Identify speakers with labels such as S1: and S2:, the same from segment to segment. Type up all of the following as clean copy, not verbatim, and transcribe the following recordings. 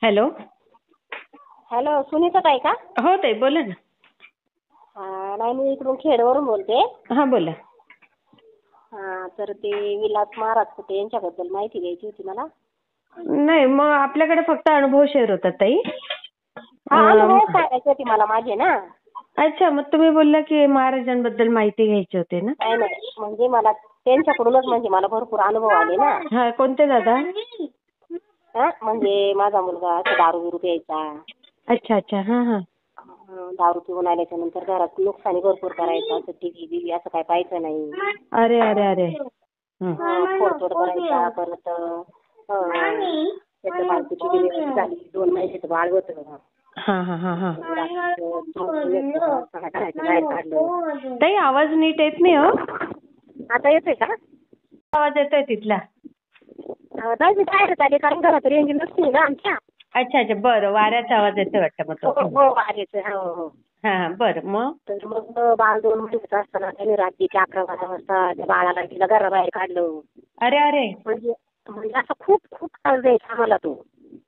S1: Hello.
S2: Hello, Sunita ताई का?
S1: हो ताई, बोला ना.
S2: नाही, मी इकडून खेडवरून बोलते.
S1: हा, बोला.
S2: तर ते विलास महाराज कुठे यांच्याबद्दल माहिती द्यायची होती मला.
S1: नाही, मग आपल्याकडे फक्त अनुभव शेअर होतात ताई.
S2: अनुभव सांगायचे होते मला माझे ना.
S1: अच्छा, मग तुम्ही बोलला की महाराजांबद्दल माहिती घ्यायची होती ना.
S2: नाही, म्हणजे मला त्यांच्याकडूनच म्हणजे मला भरपूर अनुभव आले ना.
S1: हा, कोणते दादा?
S2: म्हणजे माझा मुलगा असं दारू बिरू प्यायचा.
S1: अच्छा अच्छा. हा हा.
S2: दारू पिऊन आल्याच्या नंतर घरात नुकसानी भरपूर करायचं, असं टीव्ही बिव्ही असं काय पाहायचं नाही.
S1: अरे अरे अरे.
S2: फोडतोड करायचा. परत त्याच्या बायकोची डिलिव्हरी झाली, 2 महिन्याचं बाळ होतं.
S1: हा हा हा हा.
S2: बाहेर काढलं.
S1: ताई, आवाज नीट येत नाही हो.
S2: आता येतोय का?
S1: आवाज येतोय तिथला.
S2: नाही, मी बाहेरच आले कारण घरात रेंज नसते ना आमच्या.
S1: अच्छा अच्छा, बरं. वाऱ्याचा आवाज येतोय वाटतं मग तो.
S2: हो, बाहेरच. हो.
S1: हा, बरं. मग
S2: तर मग बाळ 2 महिन्याचं असताना त्याने रात्रीच्या 11-12 वाजता त्या बाळाला तिला घराबाहेर काढलं.
S1: अरे अरे.
S2: म्हणजे असं खूप खूप त्रास द्यायचा आम्हाला तो.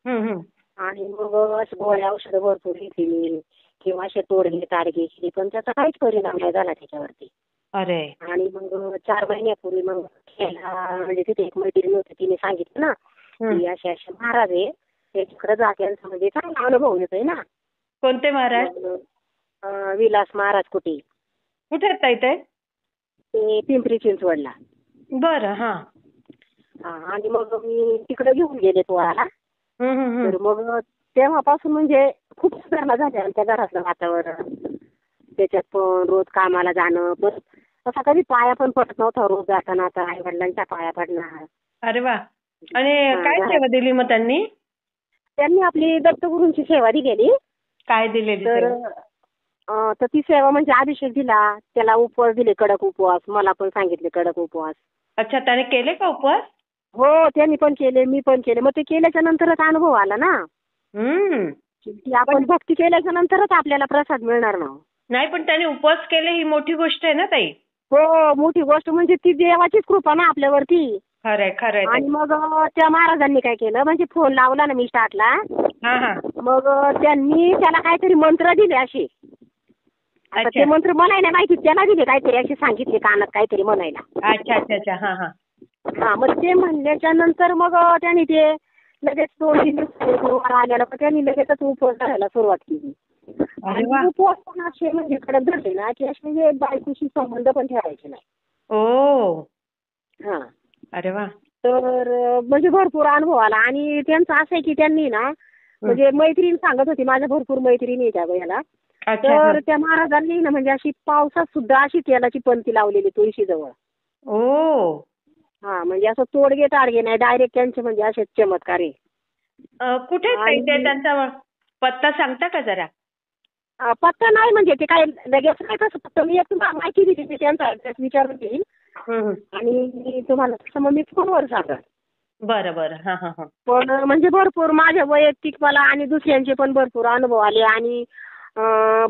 S1: हम्म.
S2: आणि मग असं गोळ्या औषधं भरपूर घेतली किंवा असे तोडगे ताडगे केले, पण त्याचा काहीच परिणाम नाही झाला त्याच्यावरती.
S1: अरे.
S2: आणि मग 4 महिन्यापूर्वी मग म्हणजे तिथे एक मैत्रीण होती, तिने सांगितलं ना की असे असे महाराज आहे, त्याच्याकडे जा, त्यांचा म्हणजे चांगला अनुभव येतोय ना.
S1: कोणते महाराज?
S2: विलास महाराज कुठे
S1: आहेत ताई ते?
S2: ते पिंपरी चिंचवडला.
S1: बरं. हा.
S2: आणि मग मी तिकडे घेऊन गेले पोराला. तर मग तेव्हापासून म्हणजे खूप सुधारणा झाल्या आमच्या घरातलं वातावरण. त्याच्यात पण रोज कामाला जाणं, पण असा कधी पाया पण पडत नव्हता रोज जाताना. आता आई वडिलांच्या पाया पडणार.
S1: अरे वा. आणि काय सेवा दिली मग त्यांनी?
S2: त्यांनी आपली दत्तगुरूंची सेवा दिलेली.
S1: काय दिलेली सेवा?
S2: तर ती सेवा म्हणजे अभिषेक दिला, त्याला उपवास दिले, कडक उपवास. मला पण सांगितले कडक उपवास.
S1: अच्छा, त्याने केले का उपवास?
S2: हो, त्यांनी पण केले, मी पण केले. मग ते केल्याच्या नंतरच अनुभव आला ना. की आपण भक्ती केल्याच्या नंतरच आपल्याला प्रसाद मिळणार ना.
S1: नाही, पण त्याने उपवास केले ही मोठी गोष्ट आहे ना ताई.
S2: हो, मोठी गोष्ट म्हणजे ती देवाचीच कृपा ना आपल्यावरती.
S1: खरंय खरंय.
S2: आणि मग त्या महाराजांनी काय केलं, म्हणजे फोन लावला ना मी स्टार्टला. मग त्यांनी त्याला काहीतरी मंत्र दिले असे. आता ते मंत्र मला नाही माहिती, त्याला दिले काहीतरी असे, सांगितले कानात काहीतरी म्हणायला.
S1: अच्छा अच्छा अच्छा. हा हा.
S2: मग ते म्हणल्याच्या नंतर मग त्यांनी ते लगेच 2-3 दिवस आल्याला त्यांनी लगेचच उपवास करायला सुरुवात केली. आणि उपवास पण असे म्हणजे कडक धरले ना की असे म्हणजे बायकोशी संबंध पण ठेवायचे नाही.
S1: ओ. अरे वा.
S2: तर म्हणजे भरपूर अनुभव आला. आणि त्यांचं असं आहे की त्यांनी ना म्हणजे मैत्रीण सांगत होती, माझ्या भरपूर मैत्रिणी त्या वयाला. तर त्या महाराजांनी ना म्हणजे अशी पावसात सुद्धा अशी तेलाची पंती लावलेली तुळशीजवळ.
S1: ओ.
S2: म्हणजे असं तोडगे ताडगे नाही, डायरेक्ट त्यांचे म्हणजे असे चमत्कार आहे.
S1: कुठे ते त्यांचा पत्ता सांगता का जरा?
S2: पत्ता नाही, म्हणजे ते काय लगेच नाही, तसं फक्त मी एक माहिती दिली, मी त्यांचा विचारून घेईल आणि मी तुम्हाला तसं मग मी फोनवर सांगा.
S1: बरं बरं. हा हा हा.
S2: पण म्हणजे भरपूर माझ्या वैयक्तिक मला आणि दुसऱ्यांचे पण भरपूर अनुभव आले. आणि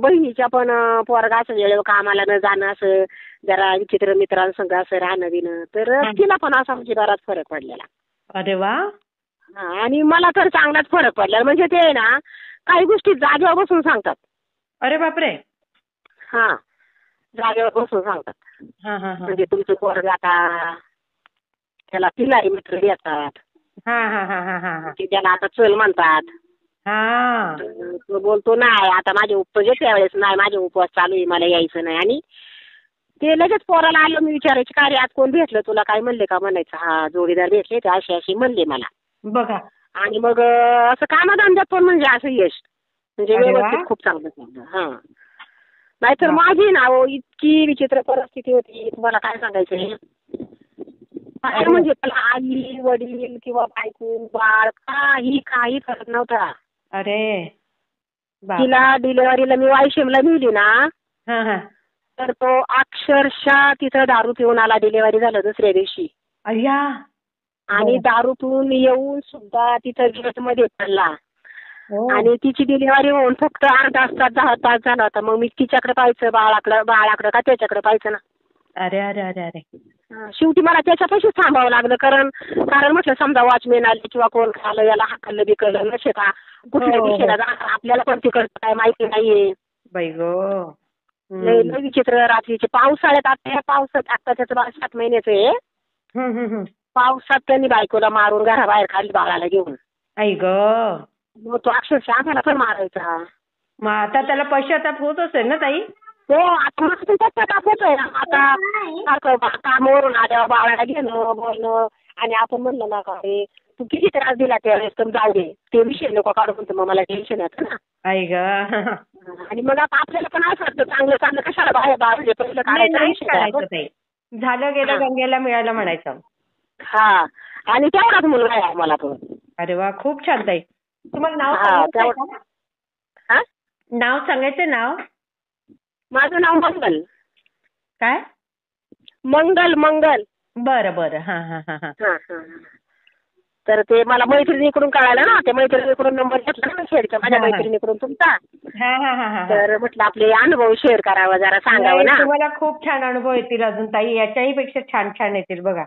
S2: बहिणीच्या पण पोरगा असं वेळेवर कामाला न जाणं, असं जरा विचित्र मित्रांसंग असं राहणं बिणं, तर तिला पण असा म्हणजे बराच फरक पडलेला.
S1: अरे वा.
S2: आणि मला तर चांगलाच फरक पडला. म्हणजे ते ना काही गोष्टी जागेवर बसून सांगतात.
S1: अरे बापरे.
S2: जागेवर बसून सांगतात. म्हणजे तुमचं पोरगा आता त्याला तिलाही मित्र येतात, त्याला आता चल म्हणतात. तो बोलतो नाही, आता माझे उपवास त्यावेळेस नाही, माझे उपवास चालू आहे, मला यायचं नाही. आणि ते लगेच पोराला आलं, मी विचारायचे का रे आज कोण भेटलं तुला, काय म्हणले का, म्हणायचं हा जोडीदार भेटले, ते असे असे म्हणले मला.
S1: बघा.
S2: आणि मग असं कामाधंद्यात पण म्हणजे असं यश म्हणजे व्यवस्थित खूप चांगलं चाललं. नाहीतर माझी ना इतकी विचित्र परिस्थिती होती, तुम्हाला काय सांगायचं. म्हणजे त्याला आई वडील किंवा बायको बाळ काही फरक नव्हता.
S1: अरे.
S2: तिला डिलिव्हरीला मी वायशेमला नेली ना, तर तो अक्षरशः तिथं दारू पिऊन आला. डिलिव्हरी झालं दुसऱ्या दिवशी. आणि दारू पिऊन येऊन सुद्धा तिथं गेटमध्ये पडला. आणि तिची डिलिव्हरी होऊन फक्त 8 तास 10 तास झाला होता. मग मी तिच्याकडे पाहायचं, बाळाकडं का त्याच्याकडे पाहायचं ना.
S1: अरे अरे अरे अरे.
S2: शेवटी मला त्याच्यापाशीच थांबावं लागलं, कारण म्हटलं समजा वॉचमॅन आले किंवा कोण खाल्लं याला हाकललं बिकललं नसे का कुठल्या
S1: हो, हो.
S2: दिशेला जाणार आपल्याला पण तिकडचं काय माहिती नाहीये.
S1: बाई गो.
S2: लय लय विचित्र रात्रीचे पावसाळ्यात आता ह्या पावसात आत्ताच्याच 7 महिन्याचं आहे. पावसात त्यांनी बायकोला मारून घराबाहेर काढली बाळाला घेऊन.
S1: आई ग.
S2: मग तो अक्षरशः आम्हाला पण मारायचा.
S1: मग आता त्याला पश्चाताप होत असेल ना ताई?
S2: हो, आता मला पण पश्चाताप होतोय ना. आता सारखं कामावरून आल्यावर बाळाला घेणं बोलणं, आणि आपण म्हणलं ना का रे तू किती त्रास दिला त्यावेळेस, तर जाऊ दे ते विषय नको काढू म्हणतो, मग मला टेन्शन येतं ना.
S1: आई ग.
S2: आणि मग आता आपल्याला पण असं वाटतं चांगलं चांगलं कशाला बाहेर बाहेर पहिलं
S1: नाहीच
S2: काढायचं
S1: काढायचं ताई. झालं गेलं गंगेला मिळालं म्हणायचं.
S2: हा, आणि तेवढाच मुलगा आहे मला पण.
S1: अरे वा, खूप छान ताई. तुम्हाला नाव
S2: हा,
S1: सांगायचंय का?
S2: हा,
S1: नाव सांगायचं नाव?
S2: माझं नाव मंगल.
S1: काय?
S2: मंगल मंगल.
S1: बरं बरं. हा हा हा हा.
S2: हा हा. तर ते मला मैत्रिणीकडून कळालं ना, त्या मैत्रिणीकडून नंबर घेतला ना शेअरचा, माझ्या मैत्रिणीकडून तुमचा.
S1: हा हा हा हा.
S2: तर म्हटलं आपले अनुभव शेअर करावा, जरा सांगावं ना.
S1: तुम्हाला खूप छान अनुभव येतील अजून ताई, याच्याही पेक्षा छान छान येतील बघा.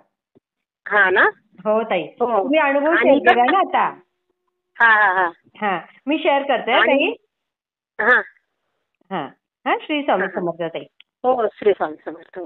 S2: हा ना.
S1: हो ताई.
S2: हो.
S1: तुम्ही अनुभव
S2: आणि
S1: शेअर केला ना आता.
S2: हा हा हा.
S1: हा, मी शेअर करते ताई.
S2: हा
S1: हा हा. श्री स्वामी समर्थ ताई.
S2: हो, श्री स्वामी समर्थ.